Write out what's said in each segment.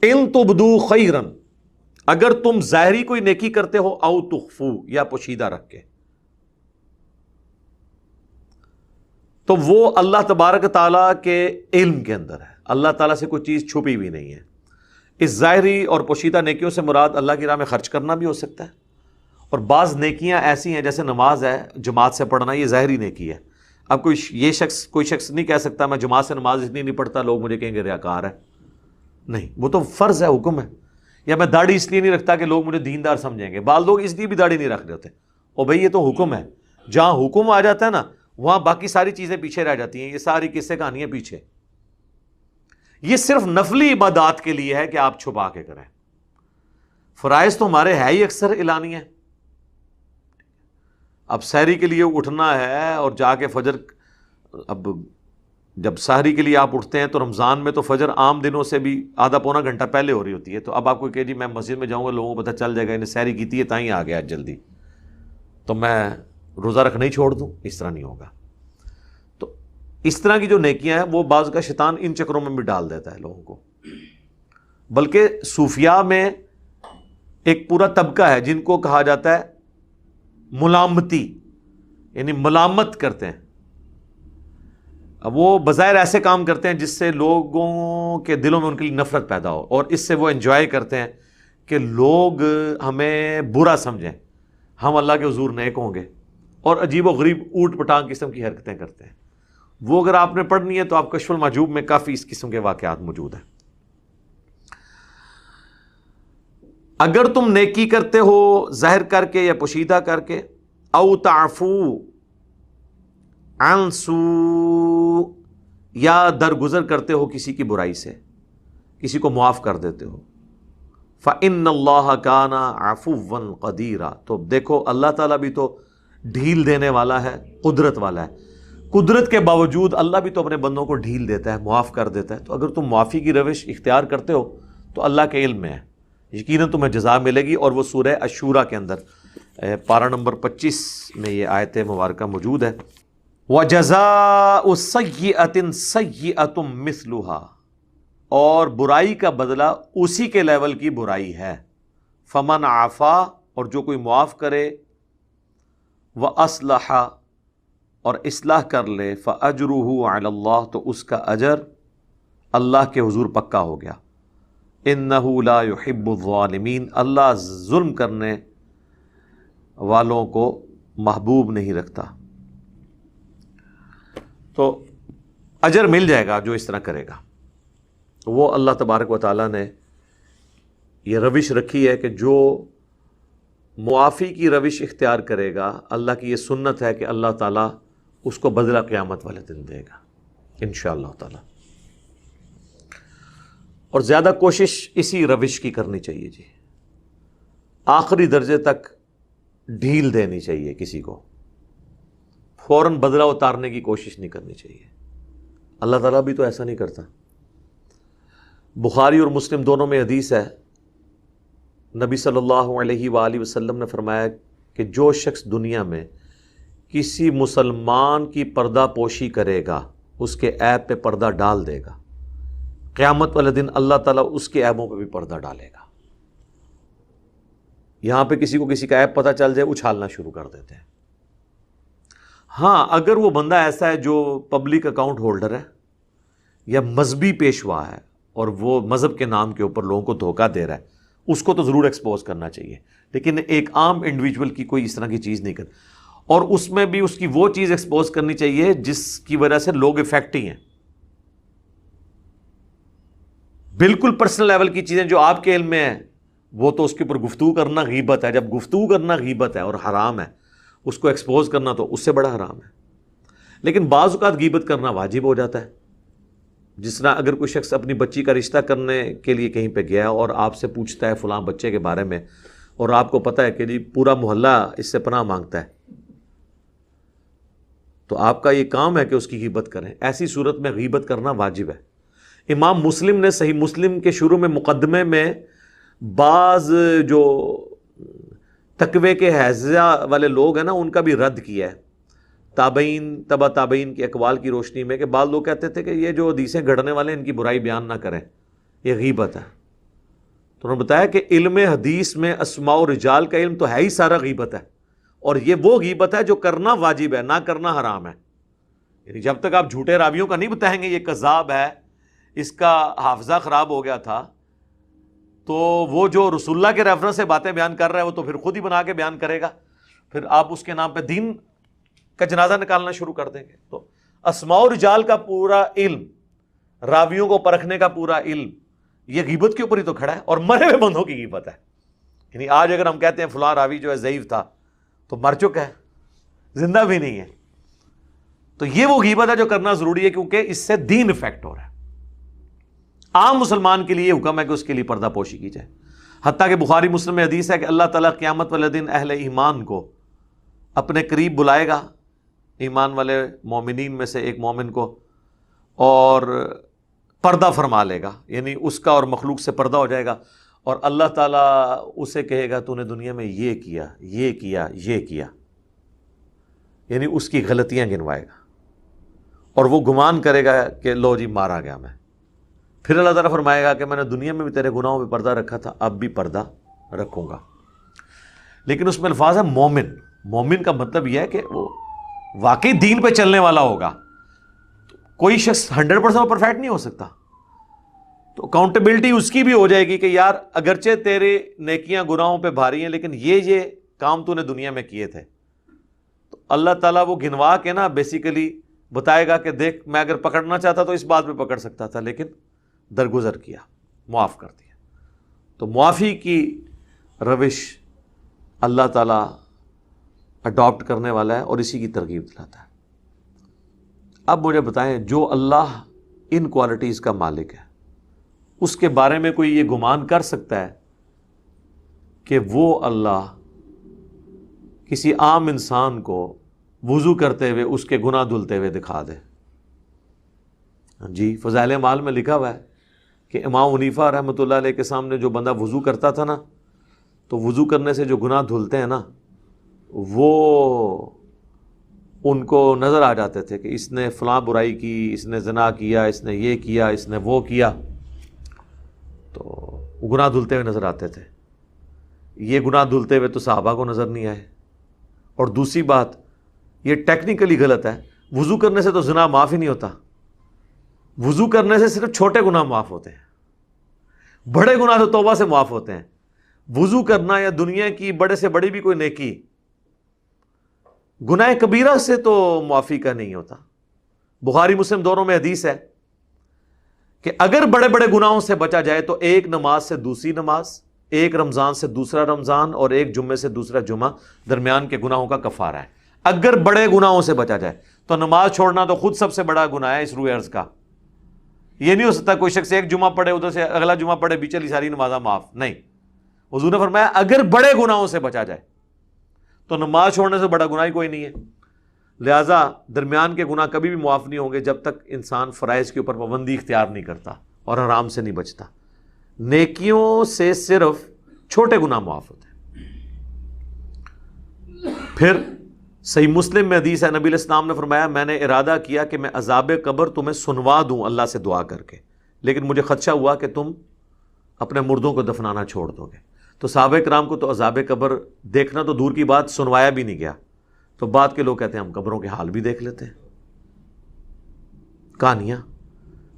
ان تبدو خیرن، اگر تم ظاہری کوئی نیکی کرتے ہو، او تخفو، یا پوشیدہ رکھ کے، تو وہ اللہ تبارک تعالیٰ کے علم کے اندر ہے. اللہ تعالیٰ سے کوئی چیز چھپی بھی نہیں ہے. اس ظاہری اور پوشیدہ نیکیوں سے مراد اللہ کی راہ میں خرچ کرنا بھی ہو سکتا ہے، اور بعض نیکیاں ایسی ہیں جیسے نماز ہے جماعت سے پڑھنا، یہ ظاہری نیکی ہے. اب کوئی شخص نہیں کہہ سکتا میں جماعت سے نماز اتنی نہیں پڑھتا لوگ مجھے کہیں گے ریاکار ہے. نہیں، وہ تو فرض ہے، حکم ہے. یا میں داڑھی اس لیے نہیں رکھتا کہ لوگ مجھے دیندار سمجھیں گے، بعض لوگ اس لیے بھی داڑھی نہیں رکھ رہے ہوتے. اور بھئی یہ تو حکم ہے، جہاں حکم آ جاتا ہے نا وہاں باقی ساری چیزیں پیچھے رہ جاتی ہیں. یہ ساری قصے کہانیاں پیچھے. یہ صرف نفلی عبادات کے لیے ہے کہ آپ چھپا کے کریں. فرائض تو ہمارے ہے ہی اکثر اعلانی ہے. اب سحری کے لیے اٹھنا ہے اور جا کے فجر، اب جب سحری کے لیے آپ اٹھتے ہیں تو رمضان میں تو فجر عام دنوں سے بھی آدھا پونا گھنٹہ پہلے ہو رہی ہوتی ہے. تو اب آپ کو کہ جی میں مسجد میں جاؤں گا، لوگوں کو پتہ چل جائے گا انہیں سحری کی تھی ہے تائیں آ گیا جلدی، تو میں روزہ رکھنا ہی چھوڑ دوں. اس طرح نہیں ہوگا. تو اس طرح کی جو نیکیاں ہیں وہ بعض کا شیطان ان چکروں میں بھی ڈال دیتا ہے لوگوں کو. بلکہ صوفیاء میں ایک پورا طبقہ ہے جن کو کہا جاتا ہے ملامتی، یعنی ملامت کرتے ہیں. اب وہ بظاہر ایسے کام کرتے ہیں جس سے لوگوں کے دلوں میں ان کے لیے نفرت پیدا ہو، اور اس سے وہ انجوائے کرتے ہیں کہ لوگ ہمیں برا سمجھیں، ہم اللہ کے حضور نیک ہوں گے، اور عجیب و غریب اوٹ پٹانگ قسم کی حرکتیں کرتے ہیں. وہ اگر آپ نے پڑھنی ہے تو آپ کشف المحجوب میں کافی اس قسم کے واقعات موجود ہیں. اگر تم نیکی کرتے ہو ظاہر کر کے یا پوشیدہ کر کے، او تعفو عن سوء، یا درگزر کرتے ہو کسی کی برائی سے، کسی کو معاف کر دیتے ہو، فإن اللہ کان عفوا قدیرا، تو دیکھو اللہ تعالیٰ بھی تو ڈھیل دینے والا ہے، قدرت والا ہے. قدرت کے باوجود اللہ بھی تو اپنے بندوں کو ڈھیل دیتا ہے، معاف کر دیتا ہے. تو اگر تم معافی کی روش اختیار کرتے ہو تو اللہ کے علم میں ہے، یقیناً تمہیں جزا ملے گی. اور وہ سورہ الشورى کے اندر پارہ نمبر 25 میں یہ آیت مبارکہ موجود ہے. وَجَزَاءُ سَيِّئَةٍ سَيِّئَةٌ مِثْلُهَا، اور برائی کا بدلہ اسی کے لیول کی برائی ہے. فَمَنْ عَفَا، اور جو کوئی معاف کرے، وَأَصْلَحَ، اور اصلاح کر لے، فَأَجْرُهُ عَلَى اللَّهِ، تو اس کا اجر اللہ کے حضور پکا ہو گیا. إِنَّهُ لَا يُحِبُّ الظَّالِمِينَ، اللہ ظلم کرنے والوں کو محبوب نہیں رکھتا. تو اجر مل جائے گا جو اس طرح کرے گا. وہ اللہ تبارک و تعالیٰ نے یہ روش رکھی ہے کہ جو معافی کی روش اختیار کرے گا، اللہ کی یہ سنت ہے کہ اللہ تعالیٰ اس کو بدلہ قیامت والے دن دے گا انشاءاللہ تعالیٰ. اور زیادہ کوشش اسی روش کی کرنی چاہیے جی. آخری درجے تک ڈھیل دینی چاہیے کسی کو، فوراً بدلہ اتارنے کی کوشش نہیں کرنی چاہیے. اللہ تعالیٰ بھی تو ایسا نہیں کرتا. بخاری اور مسلم دونوں میں حدیث ہے، نبی صلی اللہ علیہ وآلہ وسلم نے فرمایا کہ جو شخص دنیا میں کسی مسلمان کی پردہ پوشی کرے گا، اس کے عیب پہ پردہ ڈال دے گا، قیامت والے دن اللہ تعالیٰ اس کے عیبوں پہ بھی پردہ ڈالے گا. یہاں پہ کسی کو کسی کا عیب پتہ چل جائے اچھالنا شروع کر دیتے ہیں. ہاں اگر وہ بندہ ایسا ہے جو پبلک اکاؤنٹ ہولڈر ہے یا مذہبی پیشوا ہے اور وہ مذہب کے نام کے اوپر لوگوں کو دھوکہ دے رہا ہے، اس کو تو ضرور ایکسپوز کرنا چاہیے. لیکن ایک عام انڈیویجول کی کوئی اس طرح کی چیز نہیں کر، اور اس میں بھی اس کی وہ چیز ایکسپوز کرنی چاہیے جس کی وجہ سے لوگ افیکٹ ہی ہیں. بالکل پرسنل لیول کی چیزیں جو آپ کے علم میں ہیں وہ تو اس کے اوپر گفتگو کرنا غیبت ہے. جب گفتگو کرنا غیبت ہے اور حرام ہے، اس کو ایکسپوز کرنا تو اس سے بڑا حرام ہے. لیکن بعض اوقات غیبت کرنا واجب ہو جاتا ہے. جس طرح اگر کوئی شخص اپنی بچی کا رشتہ کرنے کے لیے کہیں پہ گیا اور آپ سے پوچھتا ہے فلاں بچے کے بارے میں، اور آپ کو پتہ ہے کہ جی پورا محلہ اس سے پناہ مانگتا ہے، تو آپ کا یہ کام ہے کہ اس کی غیبت کریں. ایسی صورت میں غیبت کرنا واجب ہے. امام مسلم نے صحیح مسلم کے شروع میں مقدمے میں بعض جو تقوی کے حیضہ والے لوگ ہیں نا ان کا بھی رد کیا ہے، تابعین تبع تابعین کی اقوال کی روشنی میں، کہ بعض لوگ کہتے تھے کہ یہ جو حدیثیں گھڑنے والے ہیں ان کی برائی بیان نہ کریں، یہ غیبت ہے. تو انہوں نے بتایا کہ علم حدیث میں اسماء و رجال کا علم تو ہے ہی سارا غیبت ہے، اور یہ وہ غیبت ہے جو کرنا واجب ہے، نہ کرنا حرام ہے. یعنی جب تک آپ جھوٹے راویوں کا نہیں بتائیں گے یہ کذاب ہے، اس کا حافظہ خراب ہو گیا تھا، تو وہ جو رسول اللہ کے ریفرنس سے باتیں بیان کر رہا ہے وہ تو پھر خود ہی بنا کے بیان کرے گا، پھر آپ اس کے نام پہ دین کا جنازہ نکالنا شروع کر دیں گے. تو اسماء و رجال کا پورا علم، راویوں کو پرکھنے کا پورا علم، یہ غیبت کے اوپر ہی تو کھڑا ہے، اور مرے ہوئے بندوں کی غیبت ہے. یعنی آج اگر ہم کہتے ہیں فلاں راوی جو ہے ضعیف تھا تو مر چکا ہے، زندہ بھی نہیں ہے. تو یہ وہ غیبت ہے جو کرنا ضروری ہے، کیونکہ اس سے دین افیکٹ ہو رہا ہے. عام مسلمان کے لیے حکم ہے کہ اس کے لیے پردہ پوشی کی جائے. حتیٰ کہ بخاری مسلم میں حدیث ہے کہ اللہ تعالیٰ قیامت والے دن اہل ایمان کو اپنے قریب بلائے گا، ایمان والے مومنین میں سے ایک مومن کو، اور پردہ فرما لے گا، یعنی اس کا اور مخلوق سے پردہ ہو جائے گا، اور اللہ تعالیٰ اسے کہے گا تو نے دنیا میں یہ کیا، یہ کیا، یہ کیا، یعنی اس کی غلطیاں گنوائے گا، اور وہ گمان کرے گا کہ لو جی مارا گیا میں. پھر اللہ تعالیٰ فرمائے گا کہ میں نے دنیا میں بھی تیرے گناہوں پہ پردہ رکھا تھا، اب بھی پردہ رکھوں گا. لیکن اس میں الفاظ ہے مومن. مومن کا مطلب یہ ہے کہ وہ واقعی دین پہ چلنے والا ہوگا. کوئی شخص 100% پرفیکٹ نہیں ہو سکتا، تو اکاؤنٹیبلٹی اس کی بھی ہو جائے گی کہ یار اگرچہ تیرے نیکیاں گناہوں پہ بھاری ہیں، لیکن یہ کام تو نے دنیا میں کیے تھے. تو اللہ تعالیٰ وہ گنوا کے نا بیسیکلی بتائے گا کہ دیکھ میں اگر پکڑنا چاہتا تو اس بات پہ پکڑ سکتا تھا، لیکن درگزر کیا، معاف کر دیا. تو معافی کی روش اللہ تعالیٰ اڈاپٹ کرنے والا ہے اور اسی کی ترغیب دلاتا ہے. اب مجھے بتائیں، جو اللہ ان کوالٹیز کا مالک ہے، اس کے بارے میں کوئی یہ گمان کر سکتا ہے کہ وہ اللہ کسی عام انسان کو وضو کرتے ہوئے اس کے گناہ دھلتے ہوئے دکھا دے؟ جی، فضائل اعمال میں لکھا ہوا ہے کہ امام حنیفہ رحمۃ اللہ علیہ کے سامنے جو بندہ وضو کرتا تھا نا، تو وضو کرنے سے جو گناہ دھلتے ہیں نا، وہ ان کو نظر آ جاتے تھے کہ اس نے فلاں برائی کی، اس نے زنا کیا، اس نے یہ کیا، اس نے وہ کیا، تو وہ گناہ دھلتے ہوئے نظر آتے تھے. یہ گناہ دھلتے ہوئے تو صحابہ کو نظر نہیں آئے. اور دوسری بات، یہ ٹیکنیکلی غلط ہے، وضو کرنے سے تو زنا معاف ہی نہیں ہوتا. وضو کرنے سے صرف چھوٹے گناہ معاف ہوتے ہیں، بڑے گناہ تو توبہ سے معاف ہوتے ہیں. وضو کرنا یا دنیا کی بڑے سے بڑی بھی کوئی نیکی گناہ کبیرہ سے تو معافی کا نہیں ہوتا. بخاری مسلم دونوں میں حدیث ہے کہ اگر بڑے بڑے گناہوں سے بچا جائے تو ایک نماز سے دوسری نماز، ایک رمضان سے دوسرا رمضان، اور ایک جمعے سے دوسرا جمعہ درمیان کے گناہوں کا کفارہ ہے. اگر بڑے گناہوں سے بچا جائے تو نماز چھوڑنا تو خود سب سے بڑا گناہ ہے اس روئے ارض کا. یہ نہیں ہو سکتا کوئی شخص ایک جمعہ پڑھے ادھر سے اگلا جمعہ پڑھے بھی چلی ساری نمازاں معاف، نہیں. حضور نے فرمایا اگر بڑے گناہوں سے بچا جائے تو نماز چھوڑنے سے بڑا گناہ ہی کوئی نہیں ہے. لہٰذا درمیان کے گناہ کبھی بھی معاف نہیں ہوں گے جب تک انسان فرائض کے اوپر پابندی اختیار نہیں کرتا اور حرام سے نہیں بچتا. نیکیوں سے صرف چھوٹے گناہ معاف ہوتے ہیں. پھر صحیح مسلم میں حدیث ہے، نبی علیہ السلام نے فرمایا میں نے ارادہ کیا کہ میں عذاب قبر تمہیں سنوا دوں اللہ سے دعا کر کے، لیکن مجھے خدشہ ہوا کہ تم اپنے مردوں کو دفنانا چھوڑ دو گے. تو صحابہ کرام کو تو عذاب قبر دیکھنا تو دور کی بات، سنوایا بھی نہیں گیا. تو بعد کے لوگ کہتے ہیں ہم قبروں کے حال بھی دیکھ لیتے ہیں. کہانیاں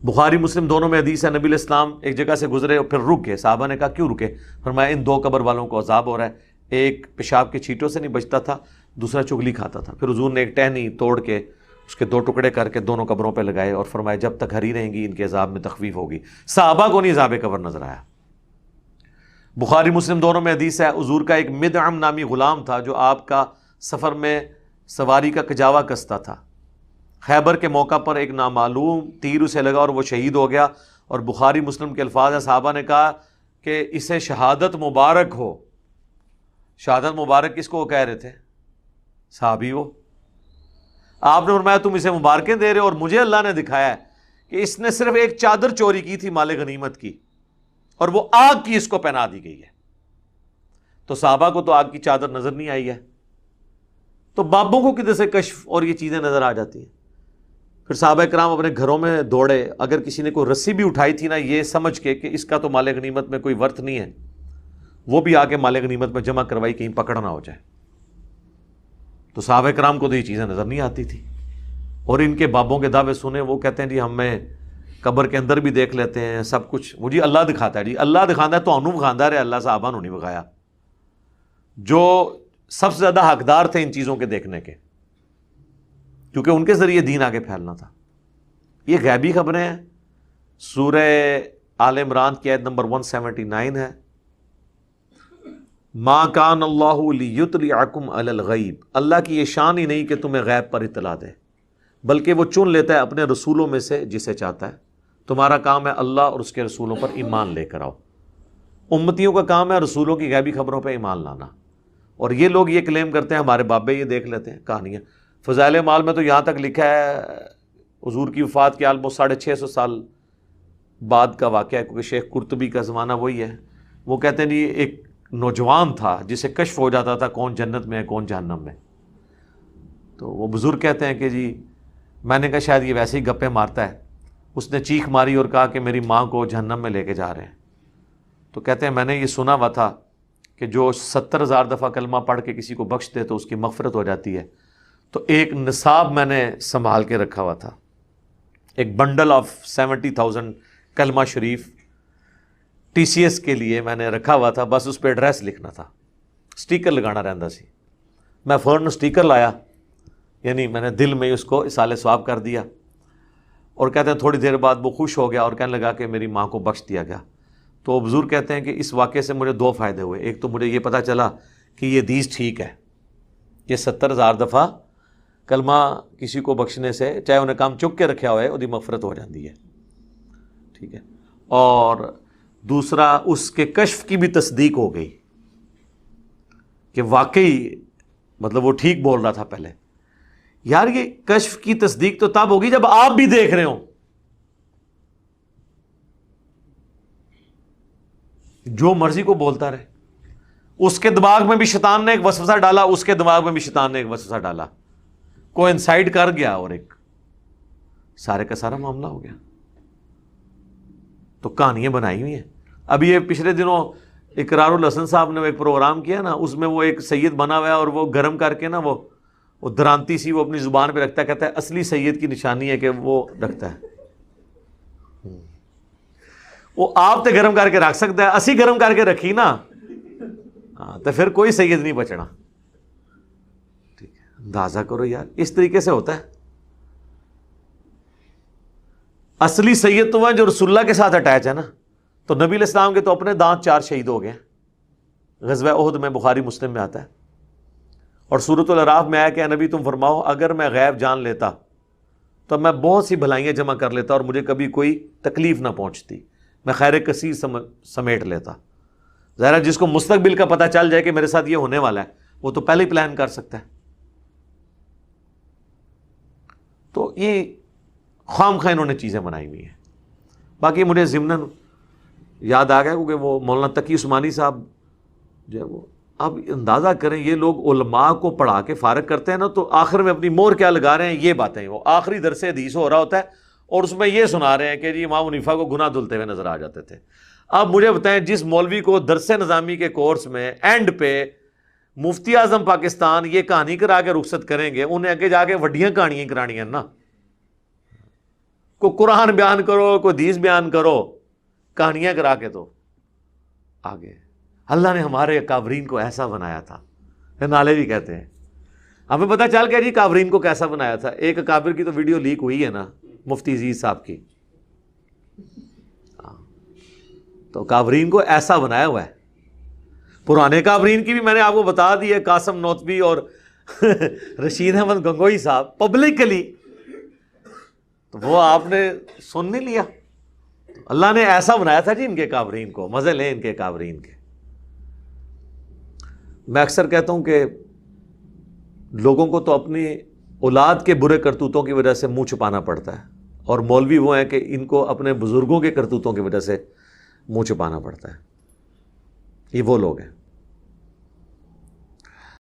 بخاری مسلم دونوں میں حدیث ہے، نبی علیہ السلام ایک جگہ سے گزرے اور پھر رک گئے. صحابہ نے کہا کیوں رکے؟ فرمایا ان دو قبر والوں کو عذاب ہو رہا ہے، ایک پیشاب کے چھینٹوں سے نہیں بچتا تھا، دوسرا چگلی کھاتا تھا. پھر حضور نے ایک ٹہنی توڑ کے اس کے 2 ٹکڑے کر کے دونوں قبروں پہ لگائے اور فرمایا جب تک ہری رہیں گی ان کے عذاب میں تخفیف ہوگی. صحابہ کو نہیں عذاب قبر نظر آیا. بخاری مسلم دونوں میں حدیث ہے، حضور کا ایک مدعم نامی غلام تھا جو آپ کا سفر میں سواری کا کجاوا کستا تھا. خیبر کے موقع پر ایک نامعلوم تیر اسے لگا اور وہ شہید ہو گیا. اور بخاری مسلم کے الفاظ ہیں، صحابہ نے کہا کہ اسے شہادت مبارک ہو. شہادت مبارک کس کو وہ کہہ رہے تھے؟ صحابی وہ. آپ نے فرمایا تم اسے مبارکیں دے رہے ہو اور مجھے اللہ نے دکھایا ہے کہ اس نے صرف ایک چادر چوری کی تھی مال غنیمت کی، اور وہ آگ کی اس کو پہنا دی گئی ہے. تو صحابہ کو تو آگ کی چادر نظر نہیں آئی ہے، تو بابوں کو کدھر سے کشف اور یہ چیزیں نظر آ جاتی ہیں؟ پھر صحابہ کرام اپنے گھروں میں دوڑے، اگر کسی نے کوئی رسی بھی اٹھائی تھی نا یہ سمجھ کے کہ اس کا تو مال غنیمت میں کوئی ورث نہیں ہے، وہ بھی آ کے مال غنیمت میں جمع کروائی کہیں پکڑ نہ ہو جائے۔ تو صحابہ کرام کو تو یہ چیزیں نظر نہیں آتی تھی، اور ان کے بابوں کے دعوے سنے، وہ کہتے ہیں جی ہمیں قبر کے اندر بھی دیکھ لیتے ہیں سب کچھ، وہ جی اللہ دکھاتا ہے، جی اللہ دکھاتا ہے تو انہوں بخاندہ رہے، اللہ صحابہ نے نہیں بخایا، جو سب سے زیادہ حقدار تھے ان چیزوں کے دیکھنے کے، کیونکہ ان کے ذریعے دین آگے پھیلنا تھا۔ یہ غیبی خبریں ہیں، سورہ آل عمران کی آیت نمبر 179 ہے، ما کان اللہ لیطلعکم علی الغیب، اللہ کی یہ شان ہی نہیں کہ تمہیں غیب پر اطلاع دے، بلکہ وہ چن لیتا ہے اپنے رسولوں میں سے جسے چاہتا ہے۔ تمہارا کام ہے اللہ اور اس کے رسولوں پر ایمان لے کر آؤ، امتیوں کا کام ہے رسولوں کی غیبی خبروں پہ ایمان لانا، اور یہ لوگ یہ کلیم کرتے ہیں ہمارے بابے یہ دیکھ لیتے ہیں کہانیاں۔ فضائل مال میں تو یہاں تک لکھا ہے، حضور کی وفات کے آلموسٹ 650 سال بعد کا واقعہ ہے، کیونکہ شیخ قرطبی کا زمانہ وہی ہے، وہ کہتے ہیں جی ایک نوجوان تھا جسے کشف ہو جاتا تھا کون جنت میں ہے کون جہنم میں، تو وہ بزرگ کہتے ہیں کہ جی میں نے کہا شاید یہ ویسے ہی گپے مارتا ہے، اس نے چیخ ماری اور کہا کہ میری ماں کو جہنم میں لے کے جا رہے ہیں، تو کہتے ہیں میں نے یہ سنا ہوا تھا کہ جو 70,000 دفعہ کلمہ پڑھ کے کسی کو بخش دے تو اس کی مغفرت ہو جاتی ہے، تو ایک نصاب میں نے سنبھال کے رکھا ہوا تھا، ایک بنڈل آف 70,000 کلمہ شریف ٹی سی ایس کے لیے میں نے رکھا ہوا تھا، بس اس پہ ایڈریس لکھنا تھا، سٹیکر لگانا رہندا سی، میں فوراً سٹیکر لایا، یعنی میں نے دل میں اس کو اصال ثواب کر دیا، اور کہتے ہیں تھوڑی دیر بعد وہ خوش ہو گیا اور کہنے لگا کہ میری ماں کو بخش دیا گیا۔ تو بزرگ کہتے ہیں کہ اس واقعے سے مجھے 2 فائدے ہوئے، ایک تو مجھے یہ پتہ چلا کہ یہ حدیث ٹھیک ہے، یہ 70,000 دفعہ کلمہ کسی کو بخشنے سے چاہے انہیں کام چک کے رکھا ہوئے وہ مغفرت ہو جاتی ہے، ٹھیک ہے، اور دوسرا اس کے کشف کی بھی تصدیق ہو گئی کہ واقعی مطلب وہ ٹھیک بول رہا تھا پہلے۔ یار یہ کشف کی تصدیق تو تب ہوگی جب آپ بھی دیکھ رہے ہوں، جو مرضی کو بولتا رہے، اس کے دماغ میں بھی شیطان نے ایک وسوسہ ڈالا، اس کے دماغ میں بھی شیطان نے ایک وسوسہ ڈالا، کو انسائڈ کر گیا اور ایک سارے کا سارا معاملہ ہو گیا۔ تو کہانیاں بنائی ہوئی ہیں۔ اب یہ پچھلے دنوں اقرار الحسن صاحب نے ایک پروگرام کیا نا، اس میں وہ ایک سید بنا ہوا ہے اور وہ گرم کر کے نا وہ درانتی سی وہ اپنی زبان پہ رکھتا ہے، کہتا ہے اصلی سید کی نشانی ہے کہ وہ رکھتا ہے، وہ آپ تے گرم کر کے رکھ سکتا ہے، اسی گرم کر کے رکھی نا تو پھر کوئی سید نہیں بچنا، ٹھیک ہے، اندازہ کرو یار اس طریقے سے ہوتا ہے۔ اصلی سید تو وہ جو رسول اللہ کے ساتھ اٹیچ ہے نا، تو نبی علیہ السلام کے تو اپنے دانت 4 شہید ہو گئے، غزوہ احد میں، بخاری مسلم میں آتا ہے، اور سورۃ الاعراف میں آیا کہ اے نبی تم فرماؤ اگر میں غیب جان لیتا تو میں بہت سی بھلائیاں جمع کر لیتا اور مجھے کبھی کوئی تکلیف نہ پہنچتی، میں خیر کثیر سمیٹ لیتا۔ ظاہر جس کو مستقبل کا پتہ چل جائے کہ میرے ساتھ یہ ہونے والا ہے وہ تو پہلے ہی پلان کر سکتا ہے۔ تو یہ خام خواہ انہوں نے چیزیں بنائی ہوئی ہیں۔ باقی مجھے ضمناً یاد آ گیا کیونکہ وہ مولانا تقی عثمانی صاحب جو ہے وہ، اب اندازہ کریں یہ لوگ علماء کو پڑھا کے فارغ کرتے ہیں نا، تو آخر میں اپنی مہر کیا لگا رہے ہیں، یہ باتیں وہ آخری درس حدیث ہو رہا ہوتا ہے اور اس میں یہ سنا رہے ہیں کہ جی امام حنیفہ کو گناہ دھلتے ہوئے نظر آ جاتے تھے۔ اب مجھے بتائیں جس مولوی کو درس نظامی کے کورس میں اینڈ پہ مفتی اعظم پاکستان یہ کہانی کرا کے رخصت کریں گے، انہیں آگے جا کے وڈیاں کہانیاں کرانی ہیں نا، کوئی قرآن بیان کرو کوئی حدیث بیان کرو، کہانیاں کرا کے تو آگے۔ اللہ نے ہمارے اکابرین کو ایسا بنایا تھا، نالے بھی کہتے ہیں، ہمیں پتہ چل گیا جی اکابرین کو کیسا بنایا تھا۔ ایک اکابر کی تو ویڈیو لیک ہوئی ہے نا، مفتی عزیز صاحب کی، تو اکابرین کو ایسا بنایا ہوا ہے۔ پرانے اکابرین کی بھی میں نے آپ کو بتا دی ہے، قاسم نوتبی اور رشید احمد گنگوئی صاحب پبلکلی، تو وہ آپ نے سن نہیں لیا۔ اللہ نے ایسا بنایا تھا جی ان کے اکابرین کو، مزے لیں ان کے اکابرین کے۔ میں اکثر کہتا ہوں کہ لوگوں کو تو اپنی اولاد کے برے کرتوتوں کی وجہ سے منہ چھپانا پڑتا ہے، اور مولوی وہ ہیں کہ ان کو اپنے بزرگوں کے کرتوتوں کی وجہ سے منہ چھپانا پڑتا ہے، یہ وہ لوگ ہیں۔